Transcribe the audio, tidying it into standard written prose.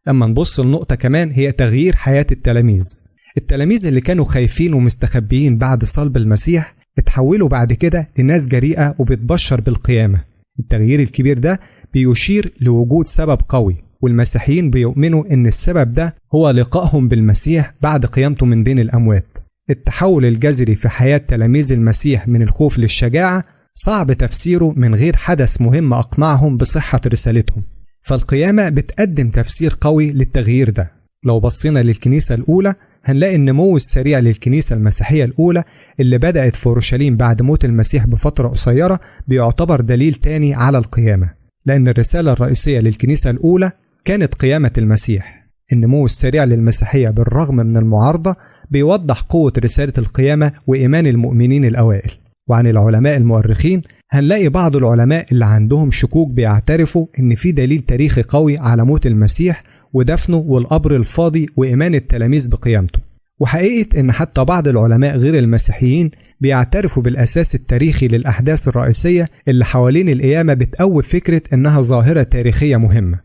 أما نبص لنقطة كمان هي تغيير حياة التلاميذ اللي كانوا خايفين ومستخبيين بعد صلب المسيح اتحولوا بعد كده لناس جريئة وبتبشر بالقيامة. التغيير الكبير ده بيشير لوجود سبب قوي، والمسيحيين بيؤمنوا إن السبب ده هو لقائهم بالمسيح بعد قيامته من بين الأموات. التحول الجذري في حياة تلاميذ المسيح من الخوف للشجاعة صعب تفسيره من غير حدث مهم أقنعهم بصحة رسالتهم. فالقيامة بتقدم تفسير قوي للتغيير ده. لو بصينا للكنيسة الأولى هنلاقي النمو السريع للكنيسة المسيحية الأولى اللي بدأت في أورشليم بعد موت المسيح بفترة قصيرة بيعتبر دليل تاني على القيامة، لأن الرسالة الرئيسية للكنيسة الأولى كانت قيامة المسيح. النمو السريع للمسيحية بالرغم من المعارضة بيوضح قوة رسالة القيامة وإيمان المؤمنين الأوائل. وعن العلماء المؤرخين هنلاقي بعض العلماء اللي عندهم شكوك بيعترفوا إن في دليل تاريخي قوي على موت المسيح ودفنه والقبر الفاضي وإيمان التلاميذ بقيامته. وحقيقة إن حتى بعض العلماء غير المسيحيين بيعترفوا بالأساس التاريخي للأحداث الرئيسية اللي حوالين القيامة بتقوي فكرة إنها ظاهرة تاريخية مهمة.